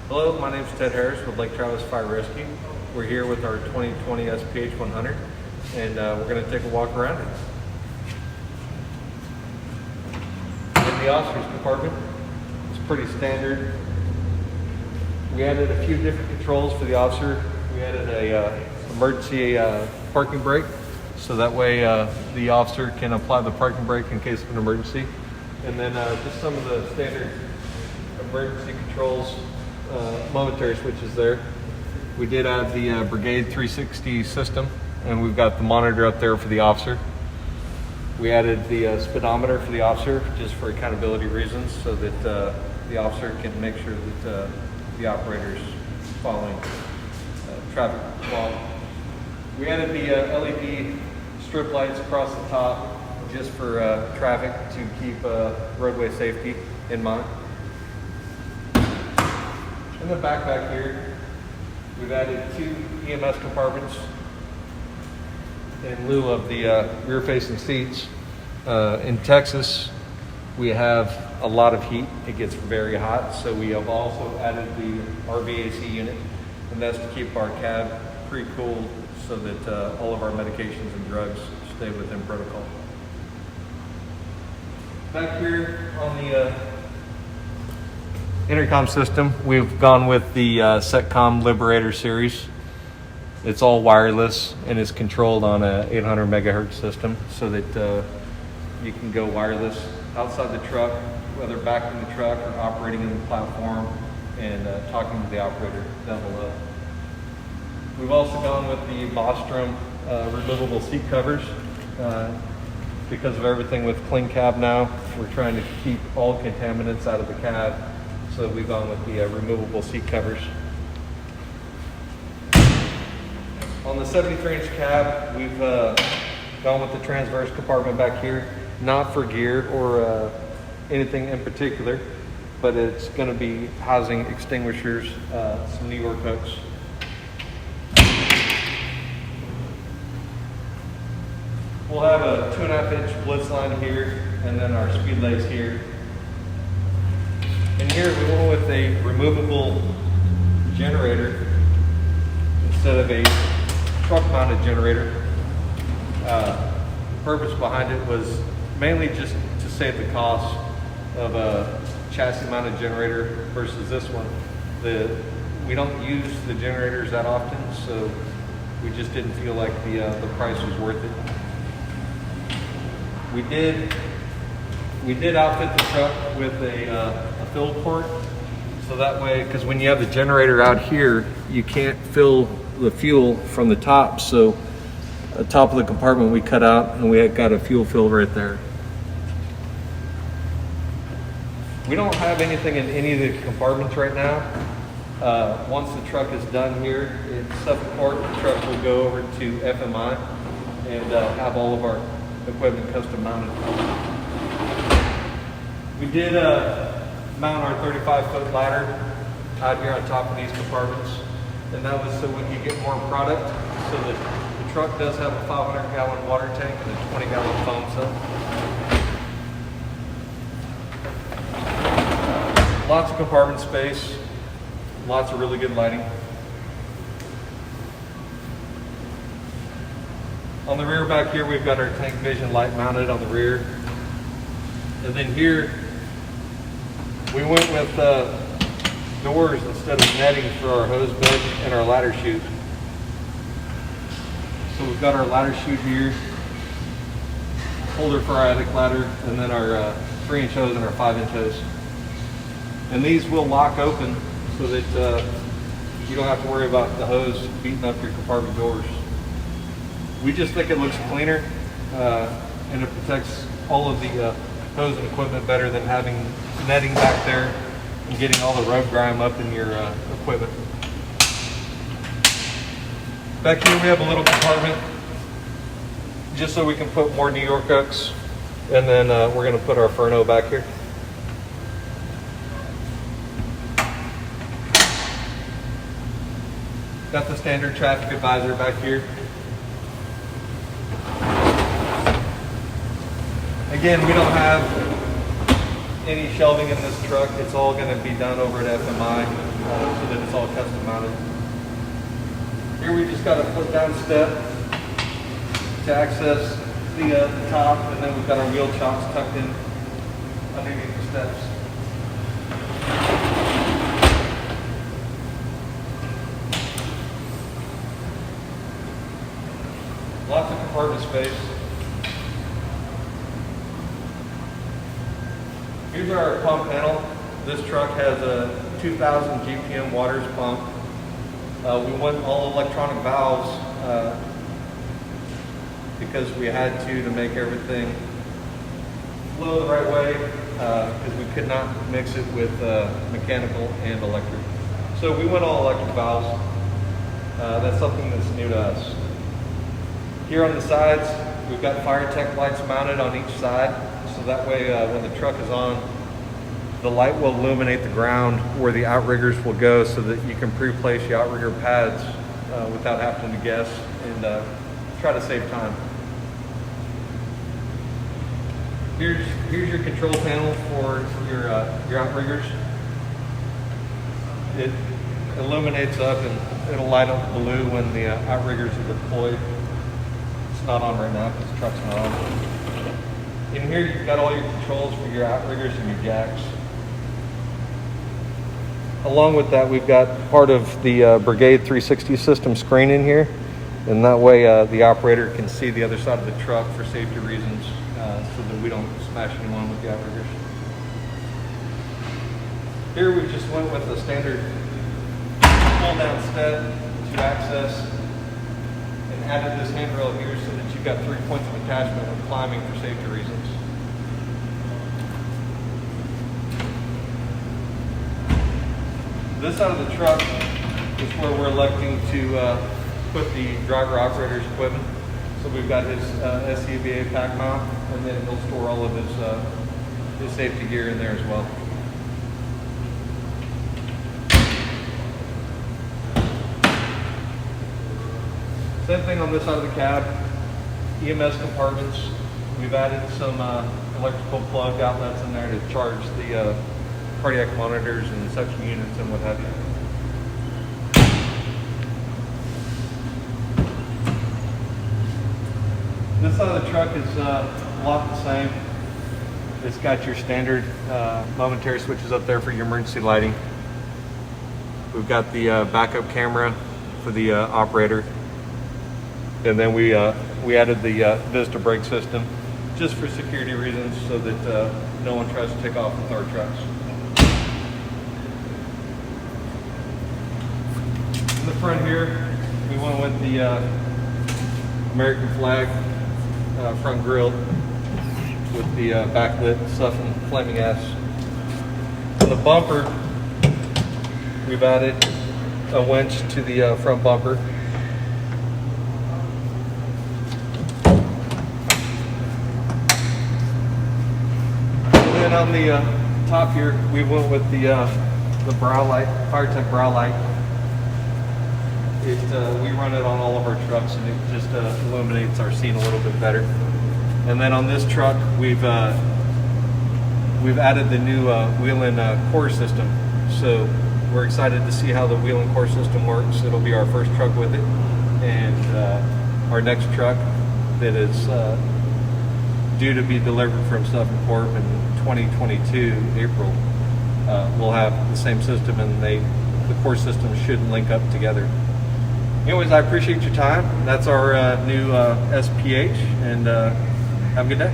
Hello, my name is Ted Harris with Lake Travis Fire Rescue. We're here with our 2020 SPH 100 and we're going to take a walk around it. In the officer's compartment, it's pretty standard. We added a few different controls for the officer. We added a emergency parking brake, so that way the officer can apply the parking brake in case of an emergency. And then just some of the standard emergency controls, momentary switches there. We did add the Brigade 360 system, and we've got the monitor up there for the officer. We added the speedometer for the officer just for accountability reasons, so that the officer can make sure that the operator's following traffic law. We added the LED strip lights across the top just for traffic to keep roadway safety in mind. In the back here, we've added 2 EMS compartments in lieu of the rear-facing seats. In Texas, we have a lot of heat. It gets very hot, so we have also added the RVAC unit, and that's to keep our cab pre-cooled so that all of our medications and drugs stay within protocol. Back here on the Intercom system, we've gone with the Setcom Liberator series. It's all wireless and is controlled on a 800 megahertz system, so that you can go wireless outside the truck, whether back in the truck or operating in the platform, and talking to the operator down below. We've also gone with the Bostrom removable seat covers. Because of everything with clean cab now, we're trying to keep all contaminants out of the cab, so we've gone with the removable seat covers. On the 73-inch cab, we've gone with the transverse compartment back here, not for gear or anything in particular, but it's going to be housing extinguishers, some New York hooks. We'll have a 2.5-inch blitz line here, and then our speed legs here. And here we went with a removable generator instead of a truck-mounted generator. The purpose behind it was mainly just to save the cost of a chassis-mounted generator versus this one. We don't use the generators that often, so we just didn't feel like the price was worth it. We did outfit the truck with a fill port, so that way, because when you have the generator out here, you can't fill the fuel from the top. So the top of the compartment we cut out, and we had got a fuel fill right there. We don't have anything in any of the compartments right now. Once the truck is done here in Suffolk, the truck will go over to FMI and have all of our equipment custom mounted. We did mount our 35-foot ladder out here on top of these compartments, and that was so we could get more product, so that the truck does have a 500-gallon water tank and a 20-gallon foam cell. Lots of compartment space, lots of really good lighting. On the rear back here, we've got our tank vision light mounted on the rear. And then here, we went with doors instead of netting for our hose bed and our ladder chute. So we've got our ladder chute here, holder for our attic ladder, and then our 3-inch hose and our 5-inch hose. And these will lock open so that you don't have to worry about the hose beating up your compartment doors. We just think it looks cleaner and it protects all of the hose and equipment better than having netting back there and getting all the road grime up in your equipment. Back here we have a little compartment just so we can put more New York hooks, and then we're going to put our Furno back here. Got the standard traffic advisor back here. Again, we don't have any shelving in this truck, it's all going to be done over at FMI so that it's all custom mounted. Here we just got a flip down step to access the top, and then we've got our wheel chocks tucked in underneath the steps. Lots of compartment space. Here's our pump panel. This truck has a 2,000 GPM waters pump. We went all electronic valves because we had to make everything flow the right way because we could not mix it with mechanical and electric. So we went all electric valves. That's something that's new to us. Here on the sides, we've got fire tech lights mounted on each side, so that way when the truck is on, the light will illuminate the ground where the outriggers will go so that you can pre-place your outrigger pads without having to guess and try to save time. Here's your control panel for your outriggers. It illuminates up and it'll light up blue when the outriggers are deployed. It's not on right now because the truck's not on. In here you've got all your controls for your outriggers and your jacks. Along with that, we've got part of the Brigade 360 system screen in here, and that way the operator can see the other side of the truck for safety reasons so that we don't smash anyone with the outriggers. Here we just went with a standard pull-down step to access and added this handrail here so that you've got 3 points of attachment when climbing for safety reasons. This side of the truck is where we're electing to put the driver operator's equipment. So we've got his SCBA pack mount, and then he'll store all of his safety gear in there as well. Same thing on this side of the cab. Ems Compartments. We've added some electrical plug outlets in there to charge the cardiac monitors and suction units and what have you. This side of the truck is a lot the same. It's got your standard momentary switches up there for your emergency lighting. We've got the backup camera for the operator. And then we added the visitor brake system just for security reasons so that no one tries to take off with our trucks. In the front here, we went with the American flag front grille with the backlit Suffin flaming S. On the bumper, we've added a winch to the front bumper. And then on the top here, we went with the brow light, FireTech brow light. We run it on all of our trucks, and it just illuminates our scene a little bit better. And then on this truck, we've added the new wheel and core system. So we're excited to see how the wheel and core system works. It'll be our first truck with it, and our next truck that is due to be delivered from Suffin Corp in 2022 April will have the same system, and the core system should link up together. Anyways, I appreciate your time. That's our new SPH, and have a good day.